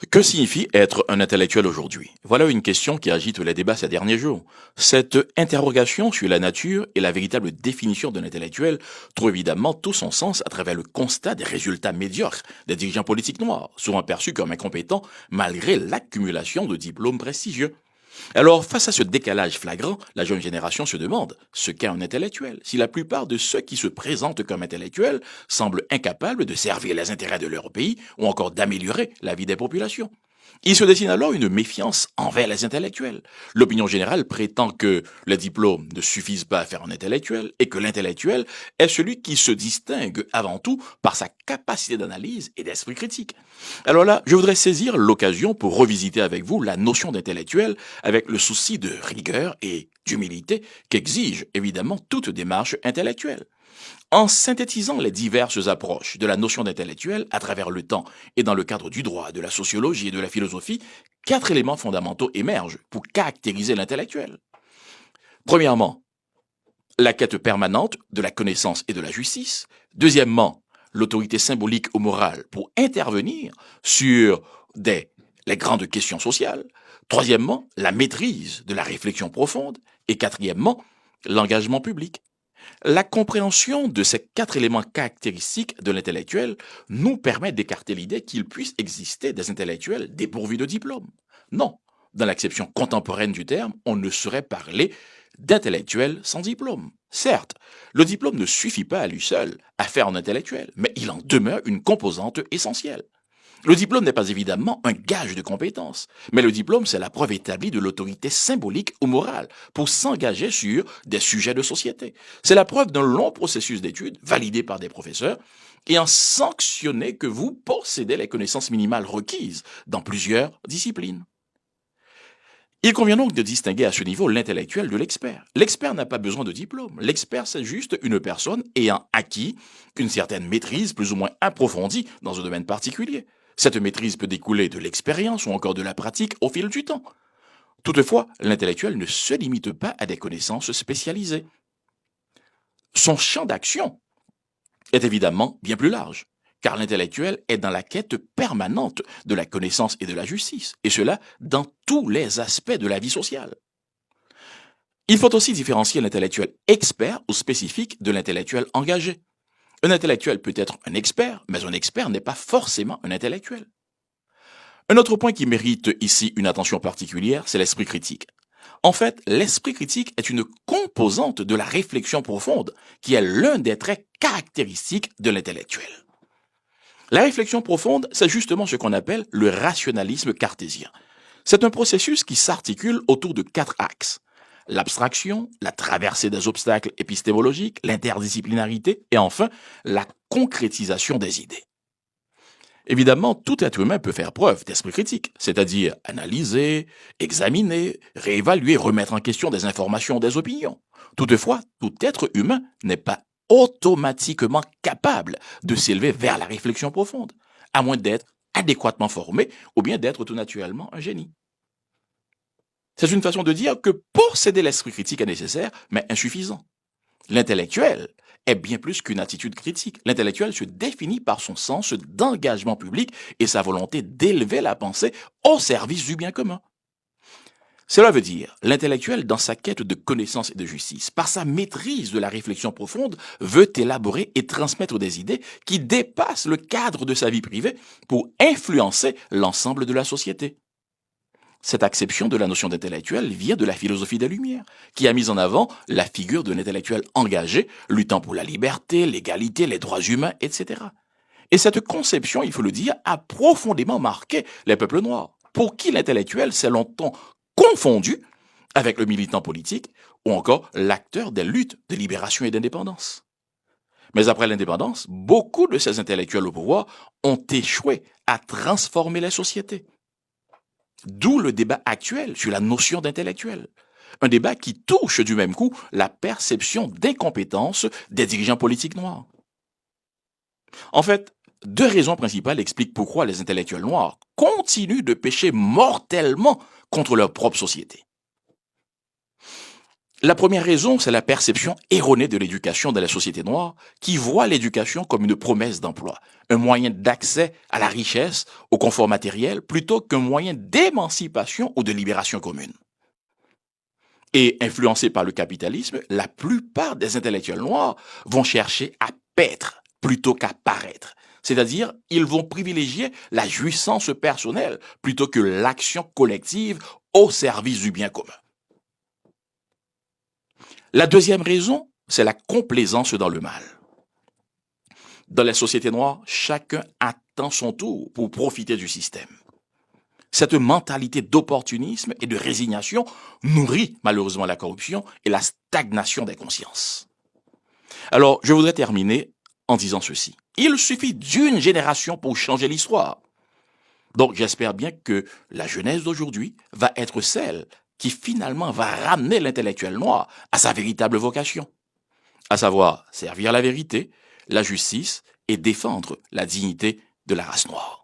Que signifie être un intellectuel aujourd'hui? Voilà une question qui agite les débats ces derniers jours. Cette interrogation sur la nature et la véritable définition d'un intellectuel trouve évidemment tout son sens à travers le constat des résultats médiocres des dirigeants politiques noirs, souvent perçus comme incompétents malgré l'accumulation de diplômes prestigieux. Alors, face à ce décalage flagrant, la jeune génération se demande ce qu'est un intellectuel, si la plupart de ceux qui se présentent comme intellectuels semblent incapables de servir les intérêts de leur pays ou encore d'améliorer la vie des populations. Il se dessine alors une méfiance envers les intellectuels. L'opinion générale prétend que les diplômes ne suffisent pas à faire un intellectuel et que l'intellectuel est celui qui se distingue avant tout par sa capacité d'analyse et d'esprit critique. Alors là, je voudrais saisir l'occasion pour revisiter avec vous la notion d'intellectuel avec le souci de rigueur et d'humilité qu'exige évidemment toute démarche intellectuelle. En synthétisant les diverses approches de la notion d'intellectuel à travers le temps et dans le cadre du droit, de la sociologie et de la philosophie, quatre éléments fondamentaux émergent pour caractériser l'intellectuel. Premièrement, la quête permanente de la connaissance et de la justice. Deuxièmement, l'autorité symbolique ou morale pour intervenir sur les grandes questions sociales. Troisièmement, la maîtrise de la réflexion profonde. Et quatrièmement, l'engagement public. La compréhension de ces quatre éléments caractéristiques de l'intellectuel nous permet d'écarter l'idée qu'il puisse exister des intellectuels dépourvus de diplôme. Non, dans l'acception contemporaine du terme, on ne saurait parler d'intellectuel sans diplôme. Certes, le diplôme ne suffit pas à lui seul à faire un intellectuel, mais il en demeure une composante essentielle. Le diplôme n'est pas évidemment un gage de compétence, mais le diplôme, c'est la preuve établie de l'autorité symbolique ou morale pour s'engager sur des sujets de société. C'est la preuve d'un long processus d'études validé par des professeurs et en sanctionné que vous possédez les connaissances minimales requises dans plusieurs disciplines. Il convient donc de distinguer à ce niveau l'intellectuel de l'expert. L'expert n'a pas besoin de diplôme. L'expert, c'est juste une personne ayant acquis une certaine maîtrise plus ou moins approfondie dans un domaine particulier. Cette maîtrise peut découler de l'expérience ou encore de la pratique au fil du temps. Toutefois, l'intellectuel ne se limite pas à des connaissances spécialisées. Son champ d'action est évidemment bien plus large, car l'intellectuel est dans la quête permanente de la connaissance et de la justice, et cela dans tous les aspects de la vie sociale. Il faut aussi différencier l'intellectuel expert ou spécifique de l'intellectuel engagé. Un intellectuel peut être un expert, mais un expert n'est pas forcément un intellectuel. Un autre point qui mérite ici une attention particulière, c'est l'esprit critique. En fait, l'esprit critique est une composante de la réflexion profonde, qui est l'un des traits caractéristiques de l'intellectuel. La réflexion profonde, c'est justement ce qu'on appelle le rationalisme cartésien. C'est un processus qui s'articule autour de quatre axes: l'abstraction, la traversée des obstacles épistémologiques, l'interdisciplinarité et enfin la concrétisation des idées. Évidemment, tout être humain peut faire preuve d'esprit critique, c'est-à-dire analyser, examiner, réévaluer, remettre en question des informations, des opinions. Toutefois, tout être humain n'est pas automatiquement capable de s'élever vers la réflexion profonde, à moins d'être adéquatement formé ou bien d'être tout naturellement un génie. C'est une façon de dire que posséder l'esprit critique est nécessaire, mais insuffisant. L'intellectuel est bien plus qu'une attitude critique. L'intellectuel se définit par son sens d'engagement public et sa volonté d'élever la pensée au service du bien commun. Cela veut dire, l'intellectuel, dans sa quête de connaissance et de justice, par sa maîtrise de la réflexion profonde, veut élaborer et transmettre des idées qui dépassent le cadre de sa vie privée pour influencer l'ensemble de la société. Cette acception de la notion d'intellectuel vient de la philosophie des Lumières, qui a mis en avant la figure de l'intellectuel engagé, luttant pour la liberté, l'égalité, les droits humains, etc. Et cette conception, il faut le dire, a profondément marqué les peuples noirs, pour qui l'intellectuel s'est longtemps confondu avec le militant politique ou encore l'acteur des luttes de libération et d'indépendance. Mais après l'indépendance, beaucoup de ces intellectuels au pouvoir ont échoué à transformer la société. D'où le débat actuel sur la notion d'intellectuel. Un débat qui touche du même coup la perception d'incompétence des dirigeants politiques noirs. En fait, deux raisons principales expliquent pourquoi les intellectuels noirs continuent de pécher mortellement contre leur propre société. La première raison, c'est la perception erronée de l'éducation dans la société noire, qui voit l'éducation comme une promesse d'emploi, un moyen d'accès à la richesse, au confort matériel, plutôt qu'un moyen d'émancipation ou de libération commune. Et influencés par le capitalisme, la plupart des intellectuels noirs vont chercher à paître plutôt qu'à paraître. C'est-à-dire, ils vont privilégier la jouissance personnelle plutôt que l'action collective au service du bien commun. La deuxième raison, c'est la complaisance dans le mal. Dans les sociétés noires, chacun attend son tour pour profiter du système. Cette mentalité d'opportunisme et de résignation nourrit malheureusement la corruption et la stagnation des consciences. Alors, je voudrais terminer en disant ceci. Il suffit d'une génération pour changer l'histoire. Donc, j'espère bien que la jeunesse d'aujourd'hui va être celle qui finalement va ramener l'intellectuel noir à sa véritable vocation, à savoir servir la vérité, la justice et défendre la dignité de la race noire.